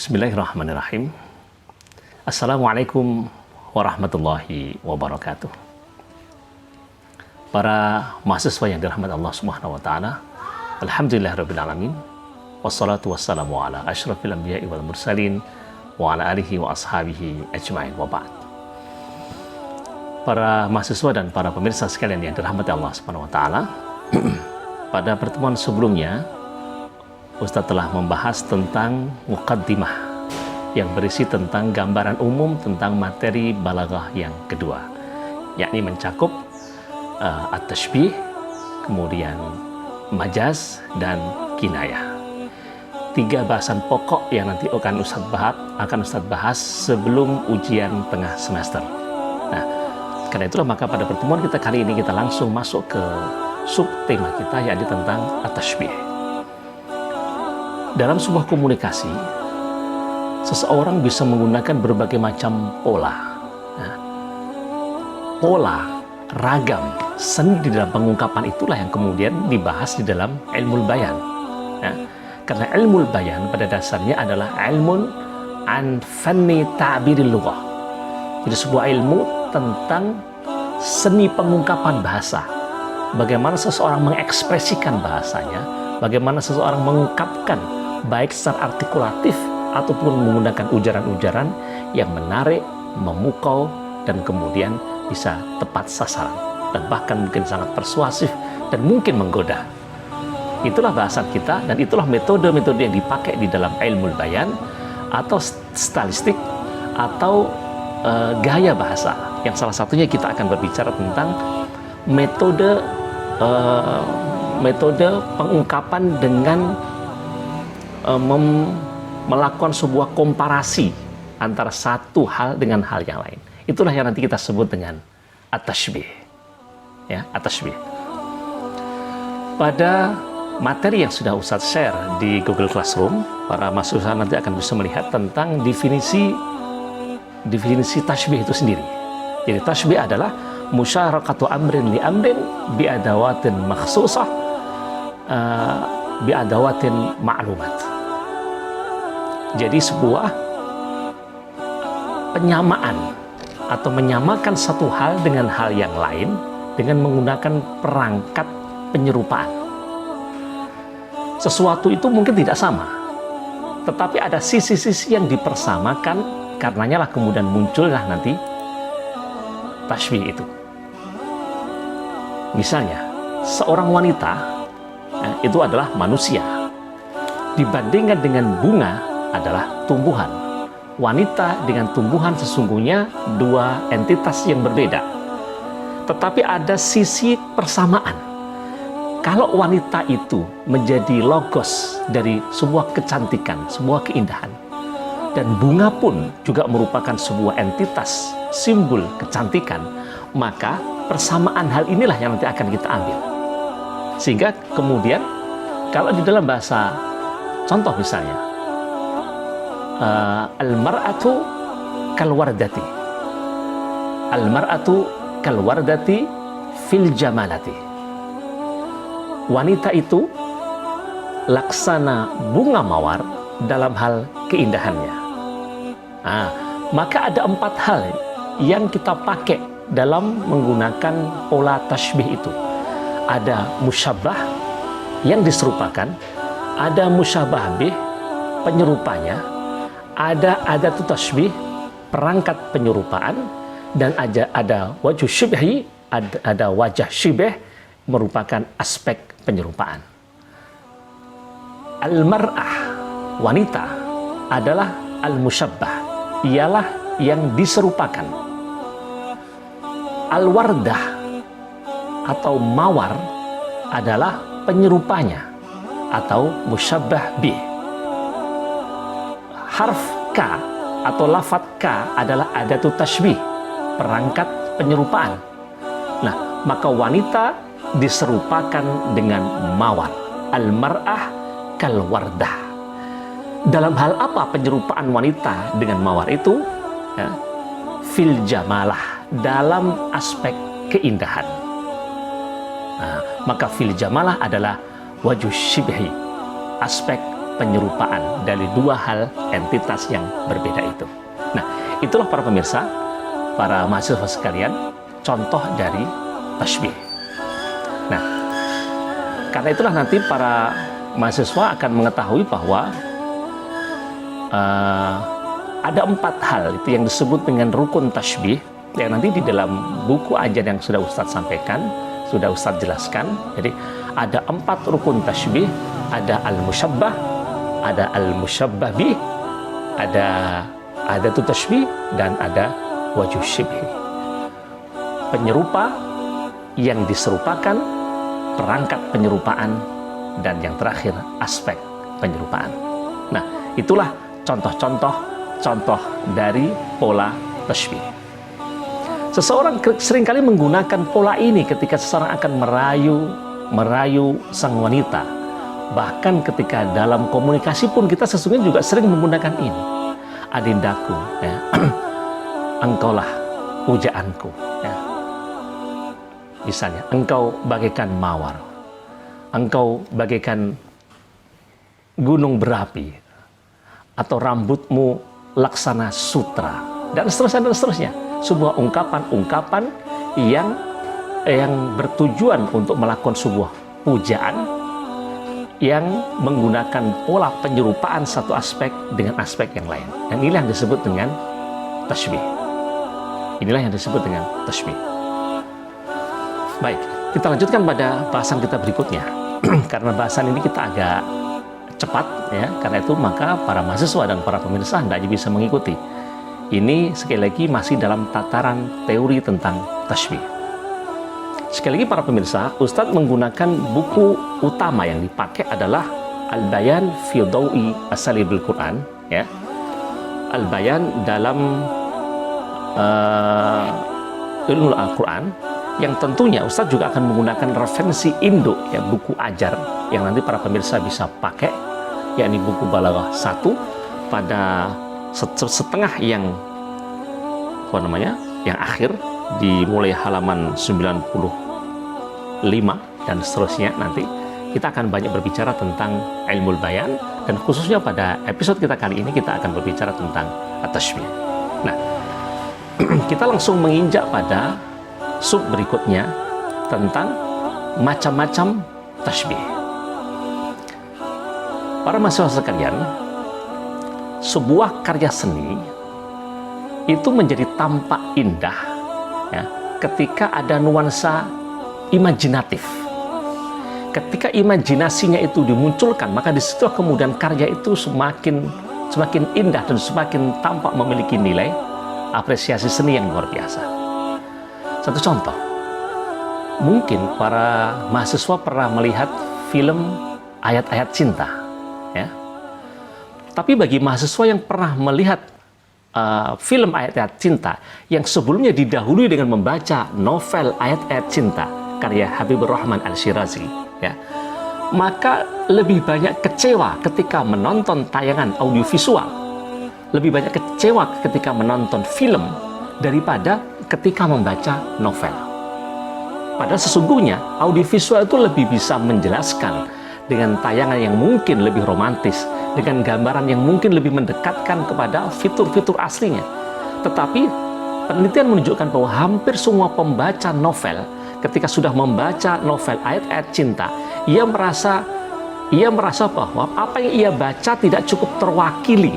Bismillahirrahmanirrahim. Assalamualaikum warahmatullahi wabarakatuh. Para mahasiswa yang dirahmati Allah Subhanahu wa taala, alhamdulillahirabbil alamin. Wassalatu wassalamu ala asyrafil anbiya'i wal mursalin wa ala alihi wa ashabihi ajmain wa ba'd. Para mahasiswa dan para pemirsa sekalian yang dirahmati Allah Subhanahu wa taala, pada pertemuan sebelumnya Ustadz telah membahas tentang muqaddimah yang berisi tentang gambaran umum tentang materi balaghah yang kedua, yakni mencakup at-tashbih, kemudian majaz, dan kinayah. 3 bahasan pokok yang nanti akan Ustadz bahas sebelum ujian tengah semester. Nah, karena itulah maka pada pertemuan kita kali ini kita langsung masuk ke subtema kita, yakni tentang at-tashbih. Dalam sebuah komunikasi, seseorang bisa menggunakan berbagai macam pola. Nah, pola, ragam, seni di dalam pengungkapan itulah yang kemudian dibahas di dalam ilmu bayan. Nah, karena ilmu bayan pada dasarnya adalah ilmun an fanni ta'biril lughah. Jadi sebuah ilmu tentang seni pengungkapan bahasa. Bagaimana seseorang mengekspresikan bahasanya, bagaimana seseorang mengungkapkan baik secara artikulatif ataupun menggunakan ujaran-ujaran yang menarik, memukau, dan kemudian bisa tepat sasaran dan bahkan mungkin sangat persuasif dan mungkin menggoda. Itulah bahasan kita dan itulah metode-metode yang dipakai di dalam ilmu bayan atau stilistik atau gaya bahasa, yang salah satunya kita akan berbicara tentang metode pengungkapan dengan melakukan sebuah komparasi antara satu hal dengan hal yang lain. Itulah yang nanti kita sebut dengan at-tashbih. Ya, at-tashbih. Pada materi yang sudah Ustadz share di Google Classroom, para mahasiswa nanti akan bisa melihat tentang definisi tashbih itu sendiri. Jadi tashbih adalah musyarakatu amrin li amrin bi adawatin makhsusah bi adawatin ma'lumat. Jadi sebuah penyamaan atau menyamakan satu hal dengan hal yang lain dengan menggunakan perangkat penyerupaan. Sesuatu itu mungkin tidak sama, tetapi ada sisi-sisi yang dipersamakan, karenanya lah kemudian muncullah nanti tashbih itu. Misalnya, seorang wanita itu adalah manusia, dibandingkan dengan bunga adalah tumbuhan. Wanita dengan tumbuhan sesungguhnya 2 entitas yang berbeda, tetapi ada sisi persamaan. Kalau wanita itu menjadi logos dari sebuah kecantikan, sebuah keindahan, dan bunga pun juga merupakan sebuah entitas, simbol kecantikan, maka persamaan hal inilah yang nanti akan kita ambil. Sehingga kemudian kalau di dalam bahasa, contoh misalnya, al-mar'atu kalwardati. Al-mar'atu kalwardati fil jamalati. Wanita itu laksana bunga mawar dalam hal keindahannya. Maka ada 4 hal yang kita pakai dalam menggunakan pola tashbih itu. Ada musyabbah yang diserupakan, ada musyabbah bih penyerupanya, ada tashbih perangkat penyerupaan, dan ada wajah syibhi, ada wajah syibh merupakan aspek penyerupaan. Al-mar'ah, wanita, adalah al-musyabbah, ialah yang diserupakan. Al-wardah atau mawar adalah penyerupanya atau musyabbah bih. Harf K atau lafaz K adalah adatut tashbih, perangkat penyerupaan. Nah, maka wanita diserupakan dengan mawar. Al-mar'ah kalwardah. Dalam hal apa penyerupaan wanita dengan mawar itu? Ya, fil jamalah, dalam aspek keindahan. Nah, maka fil jamalah adalah wajh syibhi, aspek penyerupaan dari dua hal entitas yang berbeda itu. Nah, itulah para pemirsa, para mahasiswa sekalian, contoh dari tasybih. Nah, karena itulah nanti para mahasiswa akan mengetahui bahwa ada 4 hal itu yang disebut dengan rukun tasybih, yang nanti di dalam buku ajar yang sudah Ustadz sampaikan, sudah Ustadz jelaskan. Jadi ada 4 rukun tasybih, ada al-musyabbah, ada al-musyabbah bih, ada adatu tasybih, dan ada wajuh syibhi. Penyerupa, yang diserupakan, perangkat penyerupaan, dan yang terakhir aspek penyerupaan. Nah, itulah contoh dari pola tasybih. Seseorang seringkali menggunakan pola ini ketika seseorang akan merayu sang wanita. Bahkan ketika dalam komunikasi pun kita sesungguhnya juga sering menggunakan ini. Adindaku, ya. Engkaulah pujaanku, ya. Misalnya, engkau bagaikan mawar, engkau bagaikan gunung berapi, atau rambutmu laksana sutra, dan seterusnya. Sebuah ungkapan-ungkapan yang bertujuan untuk melakukan sebuah pujaan yang menggunakan pola penyerupaan satu aspek dengan aspek yang lain. Dan inilah yang disebut dengan tasybih. Baik, kita lanjutkan pada bahasan kita berikutnya. Karena bahasan ini kita agak cepat, ya, karena itu maka para mahasiswa dan para pemirsa hendaknya bisa mengikuti. Ini sekali lagi masih dalam tataran teori tentang tasybih. Sekali lagi para pemirsa, Ustadz menggunakan buku utama yang dipakai adalah Al-Bayan fi Dawi Asalibil Quran, ya. Al-Bayan dalam ilmu Al-Quran, yang tentunya Ustadz juga akan menggunakan referensi induk, ya, buku ajar yang nanti para pemirsa bisa pakai, yakni buku Balaghah 1 pada setengah yang akhir, dimulai halaman 95 dan seterusnya. Nanti kita akan banyak berbicara tentang ilmu bayan, dan khususnya pada episode kita kali ini kita akan berbicara tentang at-tasybih. Nah, kita langsung menginjak pada sub berikutnya tentang macam-macam tasybih. Para mahasiswa sekalian, sebuah karya seni itu menjadi tampak indah, ya, ketika ada nuansa imajinatif. Ketika imajinasinya itu dimunculkan, maka disitulah kemudian karya itu semakin indah dan semakin tampak memiliki nilai apresiasi seni yang luar biasa. Satu contoh, mungkin para mahasiswa pernah melihat film Ayat-Ayat Cinta, ya. Tapi bagi mahasiswa yang pernah melihat film Ayat-Ayat Cinta yang sebelumnya didahului dengan membaca novel Ayat-Ayat Cinta karya Habibur Rahman Al-Shirazi, ya, maka lebih banyak kecewa ketika menonton tayangan audiovisual, lebih banyak kecewa ketika menonton film daripada ketika membaca novel. Padahal sesungguhnya audiovisual itu lebih bisa menjelaskan dengan tayangan yang mungkin lebih romantis, dengan gambaran yang mungkin lebih mendekatkan kepada fitur-fitur aslinya. Tetapi penelitian menunjukkan bahwa hampir semua pembaca novel, ketika sudah membaca novel Ayat-Ayat Cinta, ia merasa bahwa apa yang ia baca tidak cukup terwakili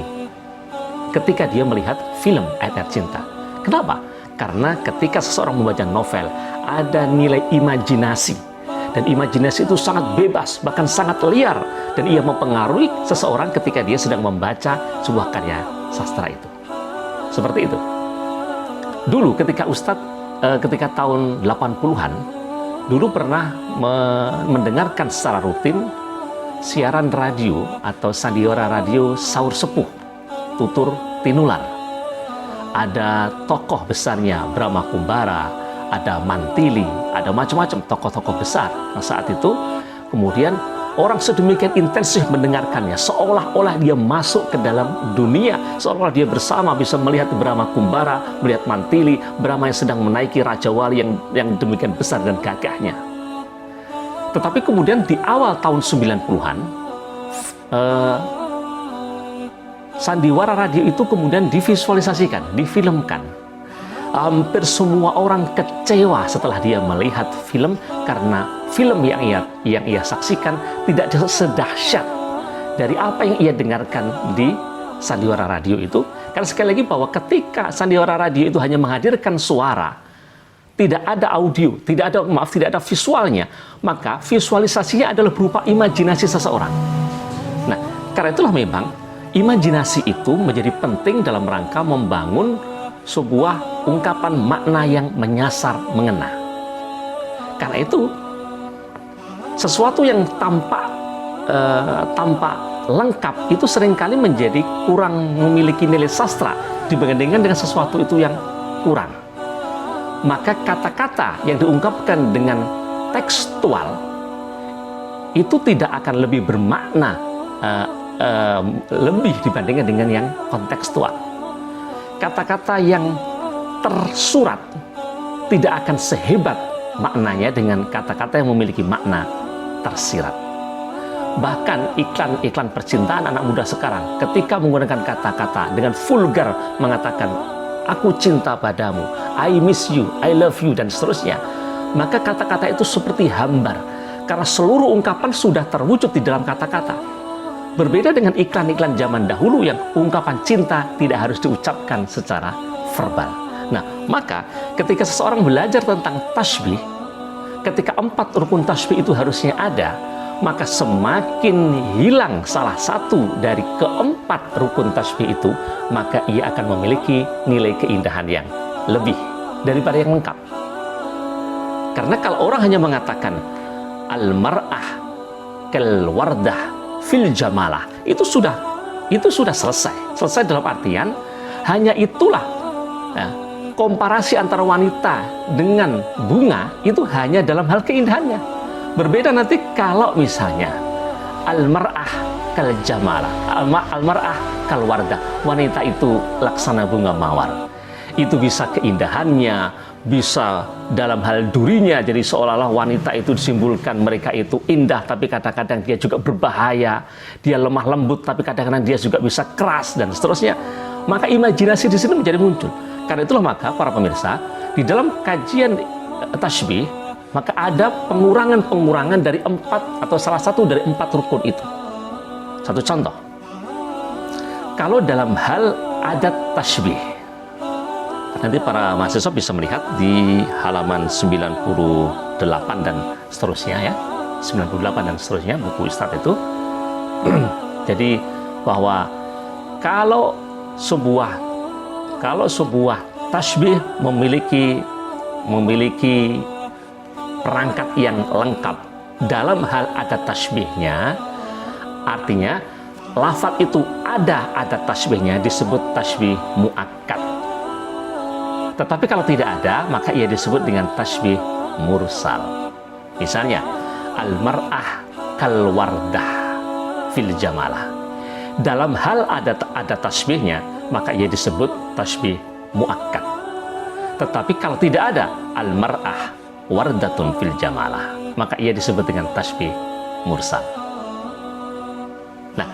ketika dia melihat film Ayat-Ayat Cinta. Kenapa? Karena ketika seseorang membaca novel, ada nilai imajinasi. Dan imajinasi itu sangat bebas, bahkan sangat liar. Dan ia mempengaruhi seseorang ketika dia sedang membaca sebuah karya sastra itu. Seperti itu. Dulu ketika ketika tahun 80-an, dulu pernah mendengarkan secara rutin siaran radio atau sandiwara radio Saur Sepuh, Tutur Tinular. Ada tokoh besarnya Brahma Kumbara, ada Mantili, ada macam-macam tokoh-tokoh besar. Nah, saat itu kemudian orang sedemikian intensif mendengarkannya, seolah-olah dia masuk ke dalam dunia, seolah-olah dia bersama bisa melihat Brahma Kumbara, melihat Mantili, Brahma yang sedang menaiki Raja Wali yang demikian besar dan gagahnya. Tetapi kemudian di awal tahun 90-an, eh, sandiwara radio itu kemudian divisualisasikan, difilmkan. Hampir semua orang kecewa setelah dia melihat film, karena film yang ia saksikan tidak sedahsyat dari apa yang ia dengarkan di sandiwara radio itu. Karena sekali lagi bahwa ketika sandiwara radio itu hanya menghadirkan suara, tidak ada audio, tidak ada visualnya, maka visualisasinya adalah berupa imajinasi seseorang. Nah, karena itulah memang imajinasi itu menjadi penting dalam rangka membangun sebuah ungkapan makna yang menyasar, mengena. Karena itu, sesuatu yang tampak lengkap itu seringkali menjadi kurang memiliki nilai sastra dibandingkan dengan sesuatu itu yang kurang. Maka kata-kata yang diungkapkan dengan tekstual itu tidak akan lebih bermakna lebih dibandingkan dengan yang kontekstual. Kata-kata yang tersurat tidak akan sehebat maknanya dengan kata-kata yang memiliki makna tersirat. Bahkan iklan-iklan percintaan anak muda sekarang ketika menggunakan kata-kata dengan vulgar mengatakan aku cinta padamu, I miss you, I love you, dan seterusnya, maka kata-kata itu seperti hambar karena seluruh ungkapan sudah terwujud di dalam kata-kata. Berbeda dengan iklan-iklan zaman dahulu yang ungkapan cinta tidak harus diucapkan secara verbal. Nah, maka ketika seseorang belajar tentang tasbih, ketika 4 rukun tasbih itu harusnya ada, maka semakin hilang salah satu dari keempat rukun tasbih itu, maka ia akan memiliki nilai keindahan yang lebih daripada yang lengkap. Karena kalau orang hanya mengatakan al-mar'ah kal wardah fil jamalah, itu sudah selesai dalam artian hanya itulah ya, komparasi antara wanita dengan bunga itu hanya dalam hal keindahannya. Berbeda nanti kalau misalnya al-mar'ah kal jamalah, al-mar'ah kal wardah, wanita itu laksana bunga mawar. Itu bisa keindahannya, bisa dalam hal durinya, jadi seolah-olah wanita itu disimbolkan mereka itu indah, tapi kadang-kadang dia juga berbahaya, dia lemah lembut, tapi kadang-kadang dia juga bisa keras, dan seterusnya. Maka imajinasi di sini menjadi muncul. Karena itulah maka para pemirsa, di dalam kajian tasbih, maka ada pengurangan-pengurangan dari 4 atau salah satu dari 4 rukun itu. Satu contoh, kalau dalam hal adat tasbih, nanti para mahasiswa bisa melihat di halaman 98 dan seterusnya ya, 98 dan seterusnya buku Ustadz itu. Jadi bahwa kalau sebuah tasbih memiliki perangkat yang lengkap dalam hal adat tasbihnya, artinya lafaz itu ada adat tasbihnya, disebut tasbih muakkad. Tetapi kalau tidak ada, maka ia disebut dengan tasbih mursal. Misalnya, al-mar'ah kal wardah fil jamalah. Dalam hal ada tasbihnya, maka ia disebut tasbih muakkad. Tetapi kalau tidak ada al-mar'ah wardatun fil jamalah, maka ia disebut dengan tasbih mursal. Nah,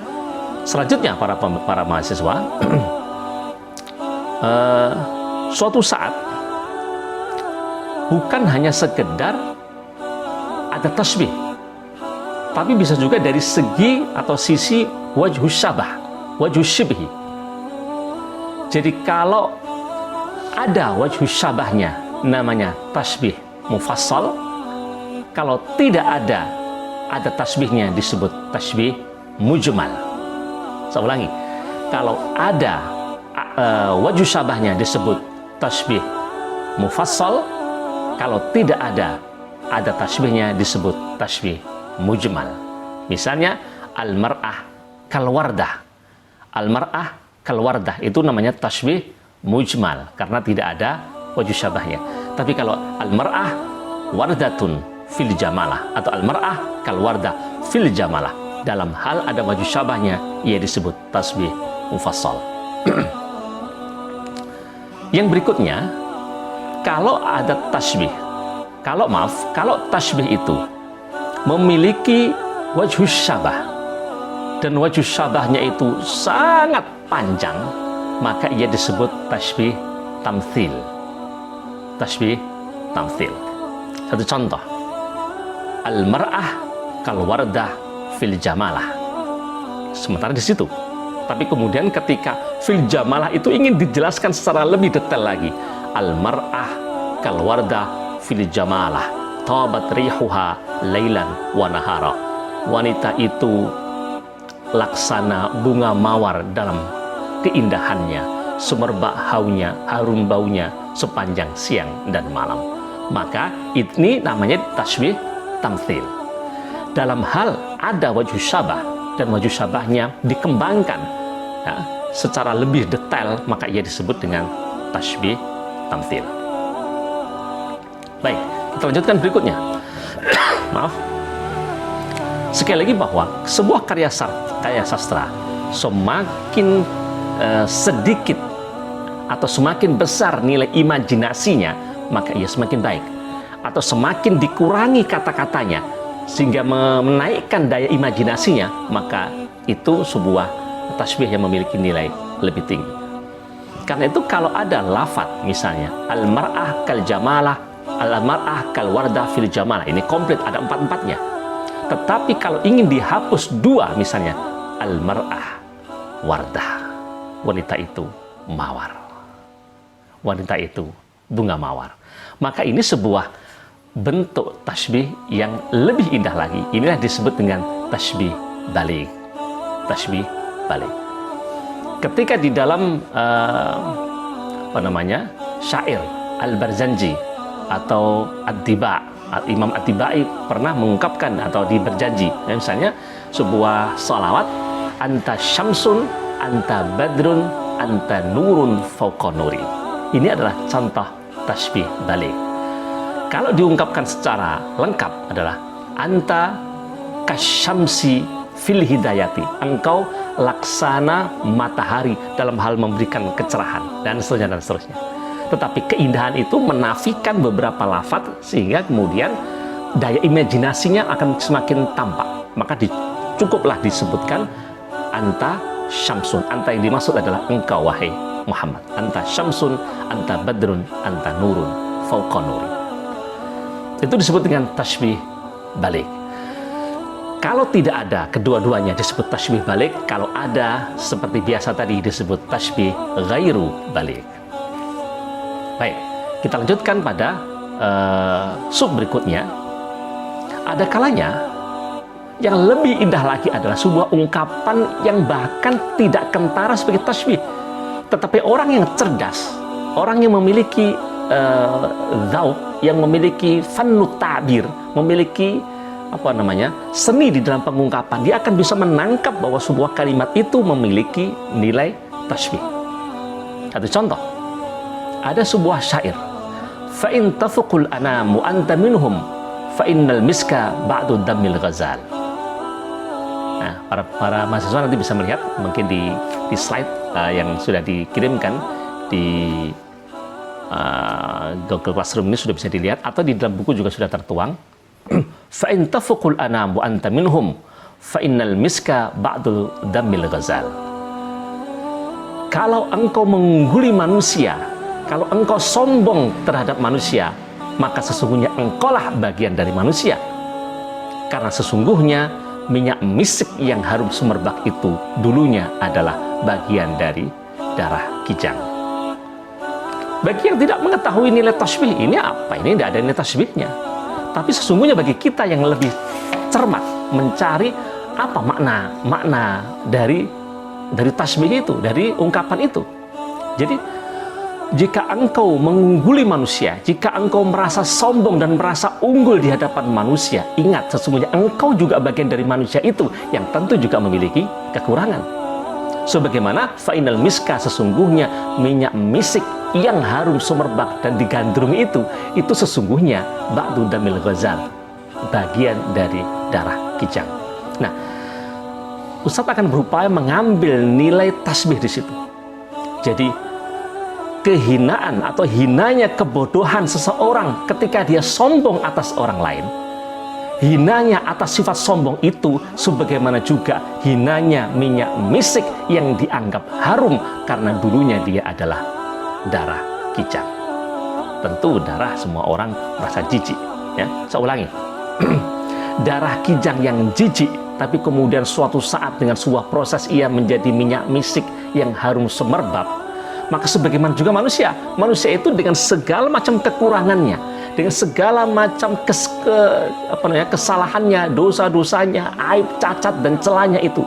selanjutnya para mahasiswa, suatu saat bukan hanya sekedar ada tasbih, tapi bisa juga dari segi atau sisi wajhus syabah, wajhus syibhi. Jadi kalau ada wajhus syabahnya, namanya tasbih mufassal. Kalau tidak ada tasbihnya, disebut tasbih mujmal. Saya ulangi, kalau ada wajhus syabahnya disebut tasbih mufassal, kalau tidak ada tasbihnya disebut tasbih mujmal. Misalnya al-mar'ah kal wardah. Al-mar'ah kal wardah itu namanya tasbih mujmal karena tidak ada wajhus syabahnya. Tapi kalau al-mar'ah wardatun fil jamalah atau al-mar'ah kal wardah fil jamalah, dalam hal ada wajhus syabahnya, ia disebut tasbih mufassal. Yang berikutnya, kalau ada tasbih, kalau tasbih itu memiliki wajhus syabah, dan wajh syabahnya itu sangat panjang, maka ia disebut tashbih tamtsil. Tashbih tamtsil. Satu contoh, al-mar'ah kal wardah fil jamalah. Sementara di situ, tapi kemudian ketika fil jamalah itu ingin dijelaskan secara lebih detail lagi, al-mar'ah kal wardah fil jamalah, tabat rihuha lailan wa nahara. Wanita itu laksana bunga mawar dalam keindahannya, semerbak harum baunya sepanjang siang dan malam. Maka ini namanya tashbih tamtsil. Dalam hal ada wajh syabah dan wajh syabahnya dikembangkan ya, secara lebih detail, maka ia disebut dengan tashbih tamtsil. Baik, kita lanjutkan berikutnya. Maaf. Sekali lagi bahwa sebuah karya sastra semakin sedikit atau semakin besar nilai imajinasinya, maka ia semakin baik. Atau semakin dikurangi kata-katanya sehingga menaikkan daya imajinasinya, maka itu sebuah tasbih yang memiliki nilai lebih tinggi. Karena itu kalau ada lafadz misalnya al-mar'ah kal jamalah, al-mar'ah kal wardah fil jamalah, ini komplit ada empat-empatnya. Tetapi kalau ingin dihapus dua, misalnya al-mar'ah wardah, wanita itu mawar, wanita itu bunga mawar, maka ini sebuah bentuk tasbih yang lebih indah lagi. Inilah disebut dengan tasbih baligh. Tasbih baligh. Ketika di dalam syair Al-Barzanji atau Ad-Diba, Imam At-Tibai pernah mengungkapkan atau berjanji, misalnya sebuah sholawat, anta syamsun, anta badrun, anta nurun fauqa nuri. Ini adalah contoh tasbih baligh. Kalau diungkapkan secara lengkap adalah anta kasyamsi fil hidayati, engkau laksana matahari dalam hal memberikan kecerahan, dan seterusnya dan seterusnya. Tetapi keindahan itu menafikan beberapa lafadz sehingga kemudian daya imajinasinya akan semakin tampak. Maka cukuplah disebutkan anta syamsun. Anta yang dimaksud adalah engkau wahai Muhammad. Anta syamsun, anta badrun, anta nurun fauqa nuri. Itu disebut dengan tasbih baligh. Kalau tidak ada kedua-duanya disebut tasbih baligh. Kalau ada seperti biasa tadi disebut tasbih ghairu baligh. Baik, kita lanjutkan pada sub berikutnya. Ada kalanya yang lebih indah lagi adalah sebuah ungkapan yang bahkan tidak kentara sebagai tasbih, tetapi orang yang cerdas, orang yang memiliki dzauq, yang memiliki fannu ta'bir, memiliki seni di dalam pengungkapan, dia akan bisa menangkap bahwa sebuah kalimat itu memiliki nilai tasbih. Satu contoh, ada sebuah syair, fa in tafuqul anamu anta minhum fa innal miska ba'du damil ghazal. Nah, para mahasiswa nanti bisa melihat mungkin di slide yang sudah dikirimkan di Google Classroom ini sudah bisa dilihat, atau di dalam buku juga sudah tertuang. Fa in tafuqul anamu anta minhum fa innal miska ba'du damil ghazal. Kalau engkau mengungguli manusia, kalau engkau sombong terhadap manusia, maka sesungguhnya engkaulah bagian dari manusia. Karena sesungguhnya minyak misik yang harum semerbak itu dulunya adalah bagian dari darah kijang. Bagi yang tidak mengetahui nilai tasbih, ini apa? Ini tidak ada nilai tasbihnya. Tapi sesungguhnya bagi kita yang lebih cermat mencari apa makna dari tasbih itu, dari ungkapan itu. Jadi jika engkau mengungguli manusia, jika engkau merasa sombong dan merasa unggul di hadapan manusia, ingat sesungguhnya engkau juga bagian dari manusia itu yang tentu juga memiliki kekurangan. Sebagaimana fa'inal miska, sesungguhnya minyak misik yang harum semerbak dan digandrung itu sesungguhnya ba'du damil ghazal, bagian dari darah kijang. Nah, Ustadz akan berupaya mengambil nilai tasbih di situ. Jadi kehinaan atau hinanya kebodohan seseorang ketika dia sombong atas orang lain, hinanya atas sifat sombong itu sebagaimana juga hinanya minyak misik yang dianggap harum karena dulunya dia adalah darah kijang. Tentu darah semua orang merasa jijik, ya. Saya ulangi. Darah kijang yang jijik, tapi kemudian suatu saat dengan sebuah proses ia menjadi minyak misik yang harum semerbak. Maka sebagaimana juga manusia itu dengan segala macam kekurangannya, dengan segala macam kesalahannya, dosa-dosanya, aib, cacat dan celahnya itu,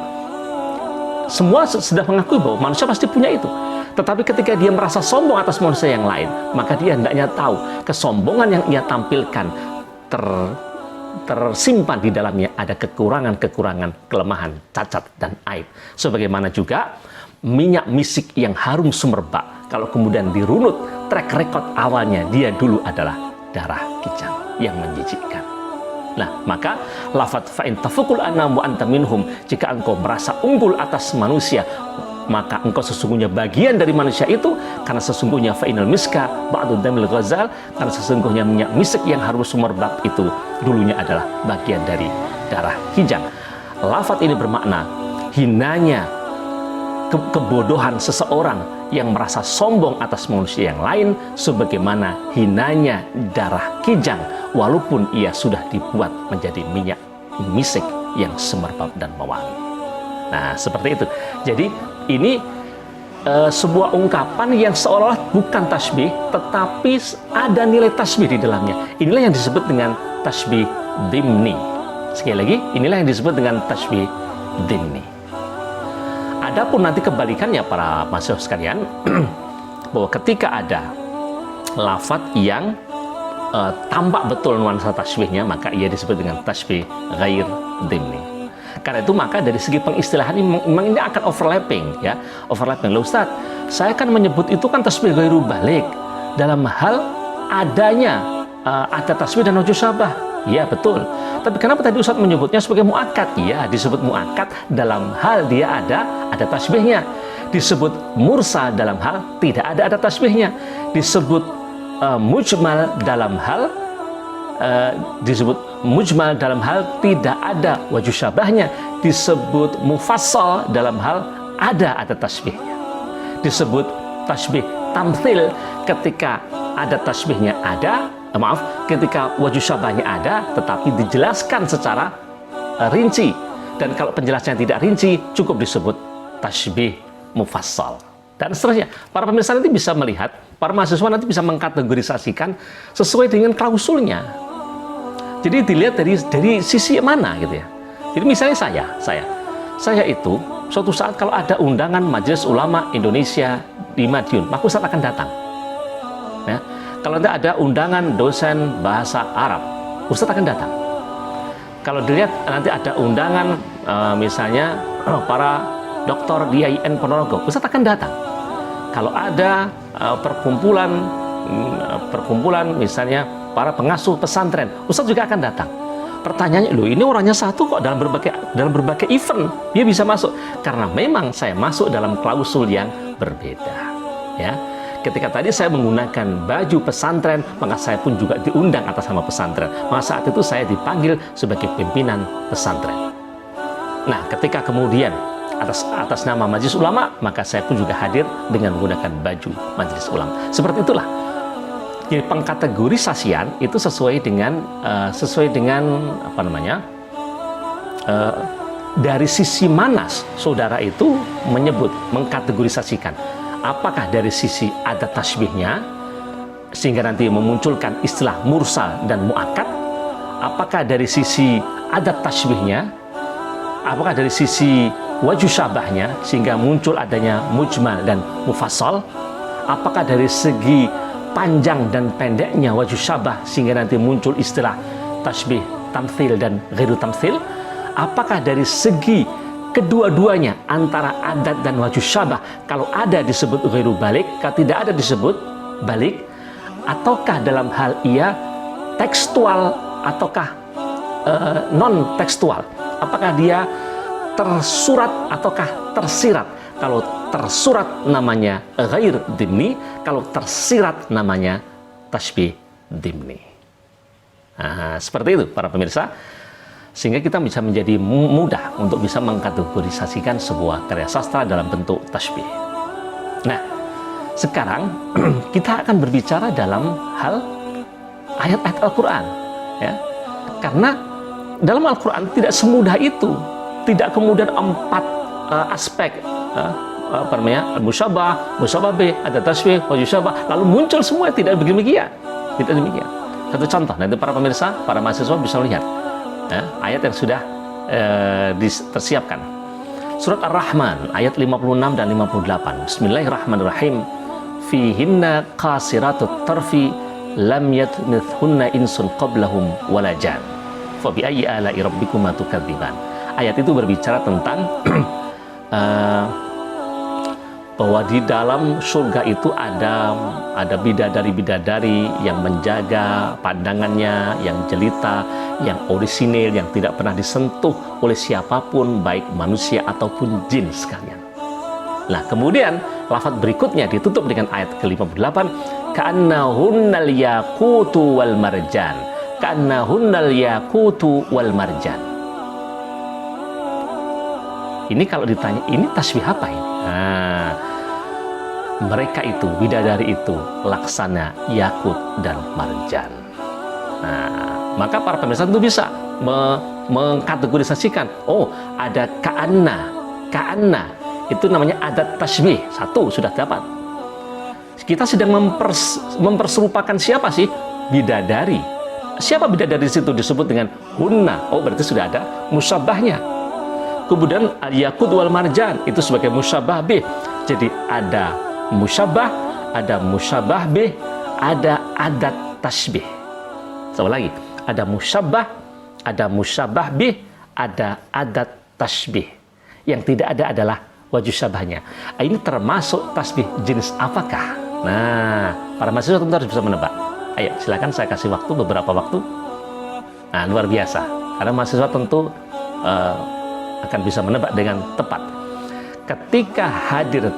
semua sudah mengakui bahwa manusia pasti punya itu. Tetapi ketika dia merasa sombong atas manusia yang lain, maka dia hendaknya tahu kesombongan yang ia tampilkan tersimpan di dalamnya ada kekurangan-kekurangan, kelemahan, cacat dan aib. Sebagaimana juga minyak misik yang harum semerbak, kalau kemudian dirunut track record awalnya, dia dulu adalah darah kijang yang menjijikkan. Nah, maka lafadz fa'in tafukul anam wa anta minhum, jika engkau merasa unggul atas manusia, maka engkau sesungguhnya bagian dari manusia itu, karena sesungguhnya fa'inal miska ba'du damil ghazal, karena sesungguhnya minyak misik yang harum semerbak itu dulunya adalah bagian dari darah kijang. Lafadz ini bermakna hinanya kebodohan seseorang yang merasa sombong atas manusia yang lain, sebagaimana hinanya darah kijang walaupun ia sudah dibuat menjadi minyak misik yang semerbak dan mewangi. Nah, seperti itu. Jadi ini sebuah ungkapan yang seolah bukan tasbih, tetapi ada nilai tasbih di dalamnya. Inilah yang disebut dengan tasbih dhimni. Sekali lagi, inilah yang disebut dengan tasbih dhimni. Adapun nanti kebalikannya para mahasiswa sekalian, bahwa ketika ada lafadz yang tampak betul nuansa tasbihnya, maka ia disebut dengan tasbih ghair dhimni. Karena itu maka dari segi pengistilahan memang ini akan overlapping, ya, overlapping. Loh Ustaz, saya kan menyebut itu kan tasbih ghairu balik dalam hal adanya ada tasbih dan wajh syabah. Ya betul. Tapi kenapa tadi Ustaz menyebutnya sebagai muakkad? Ya, disebut muakkad dalam hal dia ada tasbihnya. Disebut mursal dalam hal tidak ada tasbihnya. Disebut mujmal dalam hal tidak ada wajh syabahnya. Disebut mufassal dalam hal ada tasbihnya. Disebut tasbih tamtsil ketika ada tasbihnya ketika wajh syabahnya ada tetapi dijelaskan secara rinci, dan kalau penjelasannya tidak rinci cukup disebut tasbih mufassal dan seterusnya. Para pemirsa nanti bisa melihat, para mahasiswa nanti bisa mengkategorisasikan sesuai dengan klausulnya. Jadi dilihat dari sisi mana gitu ya. Jadi misalnya saya itu suatu saat kalau ada undangan Majelis Ulama Indonesia di Madiun, maka Ustaz akan datang. Ya. Kalau ada undangan dosen bahasa Arab, Ustadz akan datang. Kalau dilihat nanti ada undangan misalnya para doktor di IAIN Ponorogo, Ustadz akan datang. Kalau ada perkumpulan misalnya para pengasuh pesantren, Ustadz juga akan datang. Pertanyaannya, loh ini orangnya satu kok dalam berbagai event dia bisa masuk? Karena memang saya masuk dalam klausul yang berbeda, ya. Ketika tadi saya menggunakan baju pesantren, maka saya pun juga diundang atas nama pesantren. Maka saat itu saya dipanggil sebagai pimpinan pesantren. Nah, ketika kemudian atas nama Majelis Ulama, maka saya pun juga hadir dengan menggunakan baju Majelis Ulama. Seperti itulah. Jadi pengkategorisasian itu sesuai dengan dari sisi mana saudara itu mengkategorisasikan. Apakah dari sisi ada tasbihnya sehingga nanti memunculkan istilah mursal dan muakkad? Apakah dari sisi ada tasbihnya? Apakah dari sisi wajh syabahnya sehingga muncul adanya mujmal dan mufassal? Apakah dari segi panjang dan pendeknya wajh syabah sehingga nanti muncul istilah tasbih tamtsil dan ghairu tamtsil? Apakah dari segi kedua-duanya antara adat dan wajh syabah, kalau ada disebut ghairu balik, kalau tidak ada disebut balik, ataukah dalam hal ia tekstual ataukah non tekstual? Apakah dia tersurat ataukah tersirat? Kalau tersurat namanya ghair dhimni, kalau tersirat namanya tasbih dhimni. Nah, seperti itu para pemirsa, sehingga kita bisa menjadi mudah untuk bisa mengkategorisasikan sebuah karya sastra dalam bentuk tasbih. Nah, sekarang kita akan berbicara dalam hal ayat-ayat Al-Quran, ya, karena dalam Al-Quran tidak semudah itu, tidak kemudian 4 aspek apa namanya, musyabah, musyabah bih, ada tasbih, wajusyabah, lalu muncul semua, tidak demikian. Tidak demikian. Satu contoh, nanti para pemirsa, para mahasiswa bisa melihat ya, ayat yang sudah tersiapkan. Surat Ar-Rahman ayat 56 dan 58. Bismillahirrahmanirrahim. Fihinna qasiratut tarfi lam yatmithunna insun qablahum wala jan. Fa bi ayyi ala'i rabbikuma tukadziban. Ayat itu berbicara tentang bahwa di dalam surga itu ada bidadari-bidadari yang menjaga pandangannya, yang jelita, yang orisinil, yang tidak pernah disentuh oleh siapapun, baik manusia ataupun jin sekalian. Nah, kemudian lafaz berikutnya ditutup dengan ayat ke-58, ka'annahunnal yaqutu wal marjan. Ka'annahunnal yaqutu wal marjan. Ini kalau ditanya, ini tasbih apa ini? Nah, mereka itu, bidadari itu, laksana yakut dan marjan. Nah, maka para pemirsa itu bisa mengkategorisasikan. Oh, ada ka'anna, itu namanya adat tasbih. Satu, sudah dapat. Kita sedang memperserupakan siapa sih? Bidadari. Siapa bidadari di situ disebut dengan hunna? Oh, berarti sudah ada musyabahnya. Kemudian al-yakut wal marjan itu sebagai musyabah bih. Jadi ada musyabah, ada musyabah bih, ada adat tasbih. Sama lagi, ada musyabah, ada musyabah bih, ada adat tasbih. Yang tidak ada adalah wajh syabahnya. Ini termasuk tasbih jenis apakah? Nah, para mahasiswa tentu harus bisa menebak. Ayo, silakan saya kasih waktu, beberapa waktu. Nah, luar biasa. Karena mahasiswa tentu akan bisa menebak dengan tepat. Ketika hadir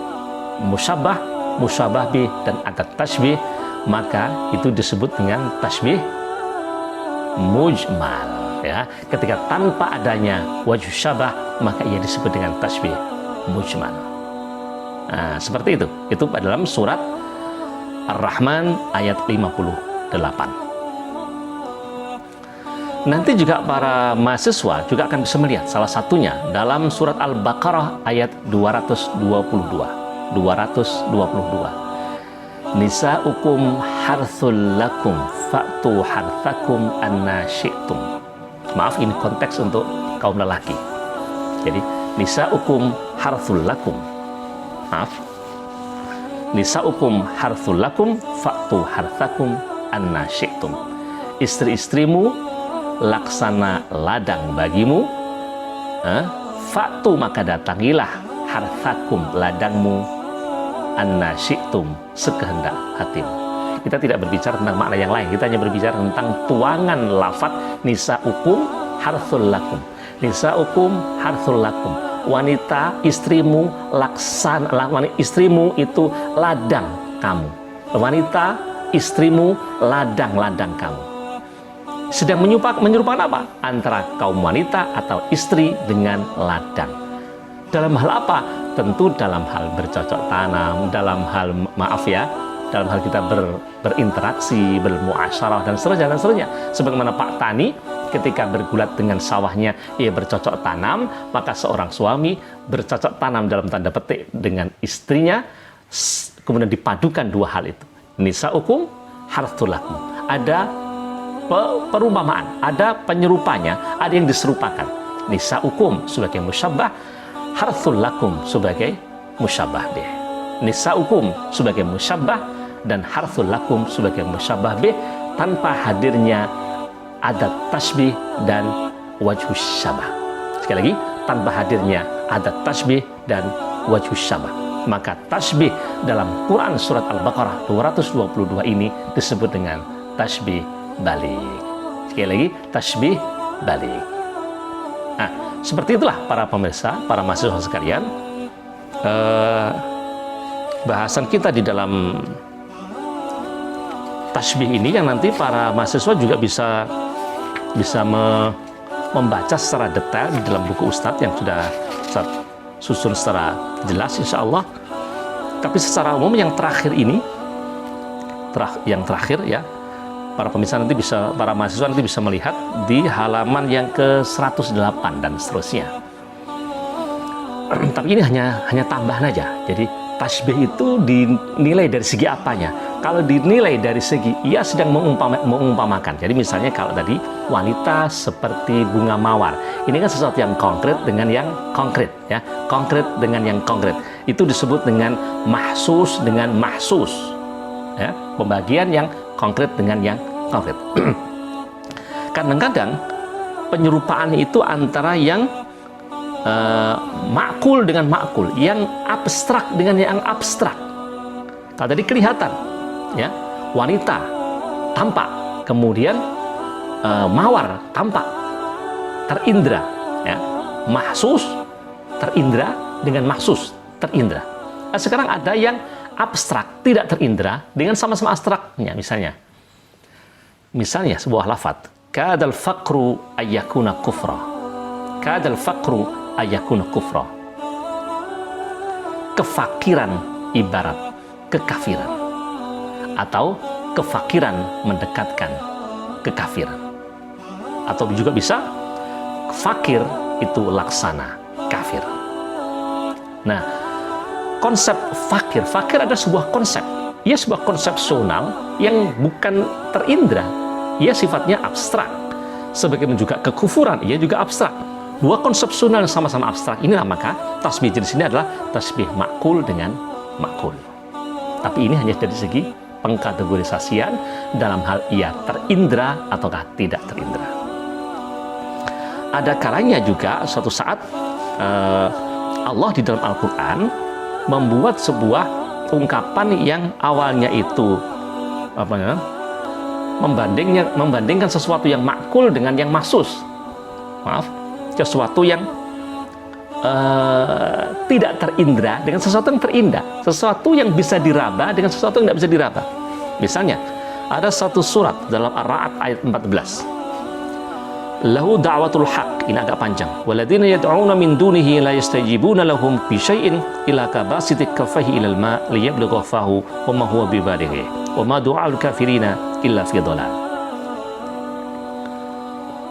musyabah, musyabah bih, dan adat tasbih, maka itu disebut dengan tasbih mujmal. Ya, ketika tanpa adanya wajh syabah, maka ia disebut dengan tasbih mujmal. Nah, seperti itu. Itu dalam surat Ar-Rahman ayat 58. Nanti juga para mahasiswa juga akan bisa melihat salah satunya dalam surat Al-Baqarah ayat 222. Nisa'ukum harthul lakum fa'tu harthakum anna syi'tum. Maaf, ini konteks untuk kaum lelaki. Jadi nisa'ukum harthul lakum. Maaf. Nisa'ukum harthul lakum fa'tu harthakum anna syi'tum. Istri-istrimu laksana ladang bagimu, faktu maka datangilah harthakum ladangmu, anna syi'tum sekehendak hatimu. Kita tidak berbicara tentang makna yang lain, kita hanya berbicara tentang tuangan lafaz nisa'ukum harthul lakum. Nisa'ukum harthul lakum. Wanita istrimu istrimu itu ladang kamu. Wanita istrimu ladang-ladang kamu. Sedang menyerupakan apa? Antara kaum wanita atau istri dengan ladang. Dalam hal apa? Tentu dalam hal bercocok tanam, dalam hal, dalam hal kita berinteraksi, bermuasyarah, dan seterusnya. Sebagaimana Pak Tani ketika bergulat dengan sawahnya, ia bercocok tanam, maka seorang suami bercocok tanam dalam tanda petik dengan istrinya, kemudian dipadukan dua hal itu. Nisa'ukum harthul lakum. Ada perumpamaan, ada penyerupanya, ada yang diserupakan. Nisa'ukum sebagai musyabah, harthul lakum sebagai musyabah bih. Nisa'ukum sebagai musyabah dan harthul lakum sebagai musyabah bih, tanpa hadirnya adat tasbih dan wajhus syabah. Sekali lagi, tanpa hadirnya adat tasbih dan wajhus syabah. Maka tasbih dalam Quran surat Al-Baqarah 222 ini disebut dengan tasbih balik. Sekali lagi, tasbih balik. Nah, seperti itulah para pemirsa, para mahasiswa sekalian, bahasan kita di dalam tasbih ini yang nanti para mahasiswa juga bisa bisa membaca secara detail di dalam buku Ustadz yang sudah Ustadz susun secara jelas insya Allah. Tapi secara umum yang terakhir ini, yang terakhir ya, para pemirsa nanti bisa, para mahasiswa nanti bisa melihat di halaman yang ke 108 dan seterusnya. Tapi ini hanya tambahan aja. Jadi tasbih itu dinilai dari segi apanya? Kalau dinilai dari segi ia sedang mengumpamakan. Jadi misalnya kalau tadi wanita seperti bunga mawar, ini kan sesuatu yang konkret dengan yang konkret ya, konkret dengan yang konkret. Itu disebut dengan mahsus dengan mahsus. Ya, pembagian yang konkret dengan yang konkret. Kadang-kadang penyerupaan itu antara yang makul dengan makul, yang abstrak dengan yang abstrak. Kalau tadi kelihatan, ya, wanita tampak, kemudian mawar tampak, terindra, ya, mahsus terindra dengan mahsus terindra. Nah, sekarang ada yang abstrak tidak terindra dengan sama-sama abstraknya, misalnya sebuah lafadz, kadal faqru ayyakuna kufra, kadal faqru ayakuna kufra. Kefakiran ibarat kekafiran, atau kefakiran mendekatkan kekafiran, atau juga bisa fakir itu laksana kafir. Nah, konsep fakir adalah sebuah konsep, ia sebuah konsepsional yang bukan terindra, ia sifatnya abstrak. Sebagaimana juga kekufuran, ia juga abstrak. Dua konsepsional sama-sama abstrak, inilah maka tasbih jenis ini adalah tasbih makul dengan makul. Tapi ini hanya dari segi pengkategorisasian dalam hal ia terindra ataukah tidak terindra. Ada kalanya juga suatu saat Allah di dalam Al-Quran membuat sebuah ungkapan yang awalnya itu membandingkan sesuatu yang makul dengan yang mahsus. Sesuatu yang tidak terindra dengan sesuatu yang terindah, sesuatu yang bisa diraba dengan sesuatu yang tidak bisa diraba. Misalnya ada satu surat dalam Ar-Ra'd ayat 14, lahu da'watul haq, ini agak panjang, waladina yad'una min dunihi la yastajibuna lahum bi syai'in illa kabasiti kaffaihi ilal ma' liyablugha fahu wa ma huwa bibalighi wa ma du'al kafirina illa fi dhalal.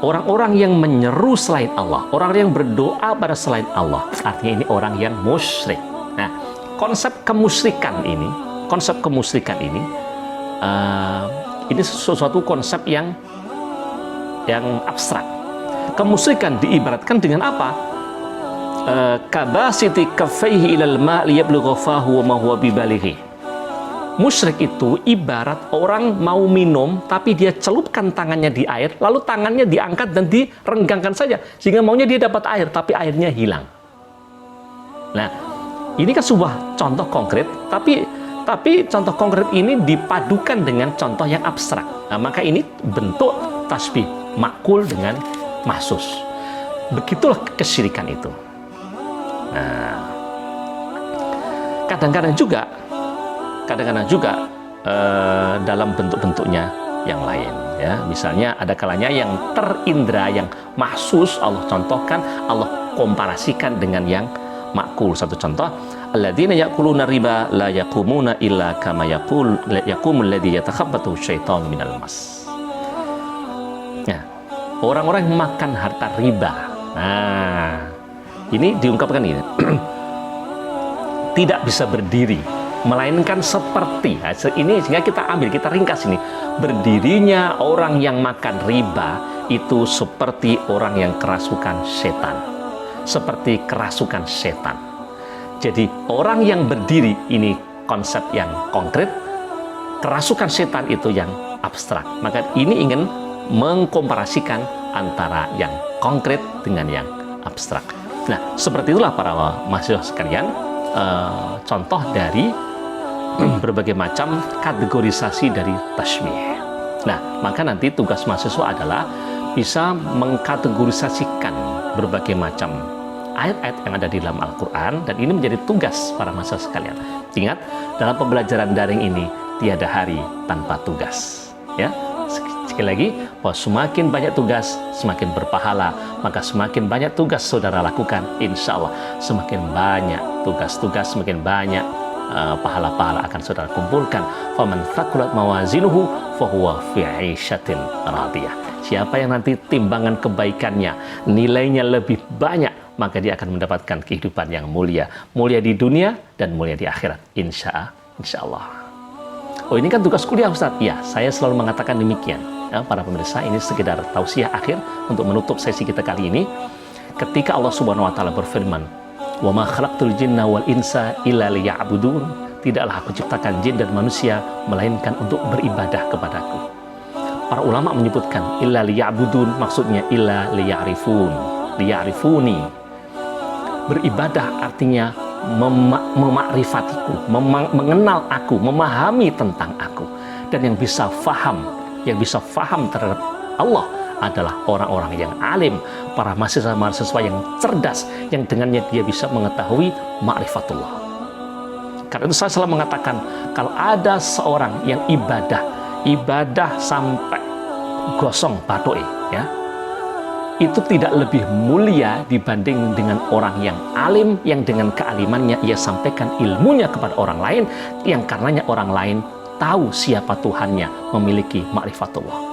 Orang-orang yang menyeru selain Allah, orang yang berdoa pada selain Allah, artinya ini orang yang musyrik. Nah, konsep kemusyrikan ini sesuatu konsep yang abstrak. Kemusyrikan diibaratkan dengan apa? Kabasiti kaffaihi ilal ma' liyablugha fahu wa ma huwa bibalighi. Musyrik itu ibarat orang mau minum tapi dia celupkan tangannya di air, lalu tangannya diangkat dan direnggangkan saja sehingga maunya dia dapat air tapi airnya hilang. Nah, ini kan sebuah contoh konkret, tapi contoh konkret ini dipadukan dengan contoh yang abstrak. Nah, maka ini bentuk tasbih makul dengan mahsus. Begitulah kesyirikan itu. Nah, kadang-kadang juga dalam bentuk-bentuknya yang lain, ya. Misalnya ada kalanya yang terindra, yang mahsus Allah contohkan, Allah komparasikan dengan yang makul. Satu contoh, alladzina ya'kuluna riba la yaqumuna illa kama yaqumul ladzi yatakhabbathu syaitanu minal mas. Ya, orang-orang yang makan harta riba. Nah, ini diungkapkan ini. Tidak bisa berdiri, melainkan seperti, nah, ini sehingga kita ringkas ini, berdirinya orang yang makan riba itu seperti orang yang kerasukan setan, seperti kerasukan setan. Jadi orang yang berdiri ini konsep yang konkret, kerasukan setan itu yang abstrak. Maka ini ingin mengkomparasikan antara yang konkret dengan yang abstrak. Nah, seperti itulah para mahasiswa sekalian, contoh dari berbagai macam kategorisasi dari tasbih. Nah, maka nanti tugas mahasiswa adalah bisa mengkategorisasikan berbagai macam ayat-ayat yang ada di dalam Al-Quran, dan ini menjadi tugas para mahasiswa sekalian. Ingat, dalam pembelajaran daring ini tiada hari tanpa tugas. Ya, sekali lagi bahwa semakin banyak tugas semakin berpahala, maka semakin banyak tugas saudara lakukan, insya Allah semakin banyak tugas-tugas, semakin banyak pahala-pahala akan saudara kumpulkan. Faman thaqulat mawazinuhu fahuwa fi 'ishatin radiyah. Siapa yang nanti timbangan kebaikannya nilainya lebih banyak, maka dia akan mendapatkan kehidupan yang mulia, mulia di dunia dan mulia di akhirat, insya Allah. Oh, ini kan tugas kuliah, Ustaz. Ya, saya selalu mengatakan demikian. Ya, para pemirsa, ini sekedar tausiah akhir untuk menutup sesi kita kali ini. Ketika Allah Subhanahu wa taala berfirman, "Wa ma khalaqtul jinna wal insa illa liya'budun." Tidaklah aku ciptakan jin dan manusia melainkan untuk beribadah kepadaku. Para ulama menyebutkan illa liya'budun, maksudnya illa liya'rifun, liya'rifuni. Beribadah artinya memakrifatiku, mengenal aku, memahami tentang aku. Dan yang bisa faham terhadap Allah adalah orang-orang yang alim, para mahasiswa-mahasiswa yang cerdas, yang dengannya dia bisa mengetahui ma'rifatullah. Karena itu saya selalu mengatakan, kalau ada seorang yang ibadah sampai gosong batoe, ya, itu tidak lebih mulia dibanding dengan orang yang alim, yang dengan kealimannya ia sampaikan ilmunya kepada orang lain, yang karenanya orang lain tahu siapa Tuhannya, memiliki ma'rifatullah.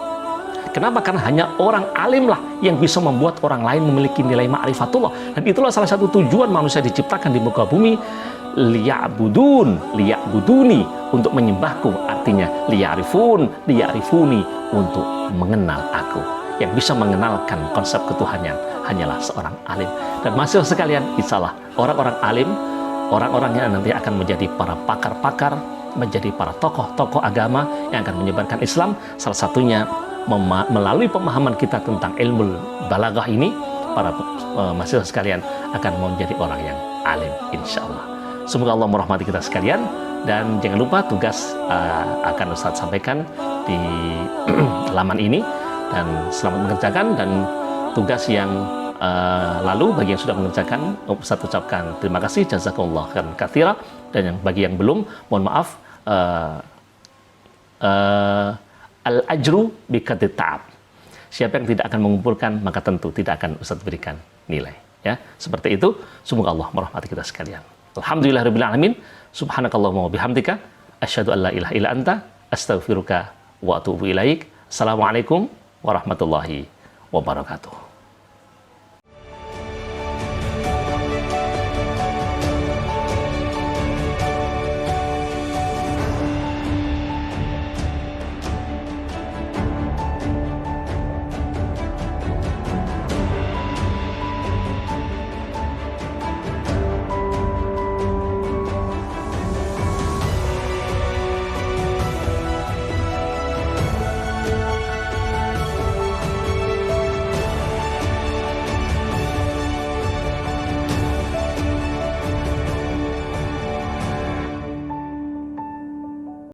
Kenapa? Karena hanya orang alim lah yang bisa membuat orang lain memiliki nilai ma'rifatullah. Dan itulah salah satu tujuan manusia diciptakan di muka bumi, liya'buduni, untuk menyembahku, artinya liya'rifuni, untuk mengenal aku. Yang bisa mengenalkan konsep ketuhanan hanyalah seorang alim. Dan mahasiswa sekalian, insya Allah orang-orang alim, orang-orang yang nanti akan menjadi para pakar-pakar, menjadi para tokoh-tokoh agama yang akan menyebarkan Islam. Salah satunya melalui pemahaman kita tentang ilmu balaghah ini, para mahasiswa sekalian akan menjadi orang yang alim, insya Allah. Semoga Allah merahmati kita sekalian. Dan jangan lupa tugas akan Ustaz sampaikan di laman ini. Dan selamat mengerjakan, dan tugas yang lalu bagi yang sudah mengerjakan, Ustaz ucapkan terima kasih, jazakumullah khairan katsira. Dan bagi yang belum, mohon maaf, al-ajru biqadri ta'ab. Siapa yang tidak akan mengumpulkan, maka tentu tidak akan Ustaz berikan nilai, ya. Seperti itu. Semoga Allah merahmati kita sekalian. Alhamdulillahirabbil alamin. Subhanakallahumma wa bihamdika asyhadu an la ilaha illa anta astaghfiruka wa atubu ilaik. Assalamualaikum warahmatullahi wabarakatuh.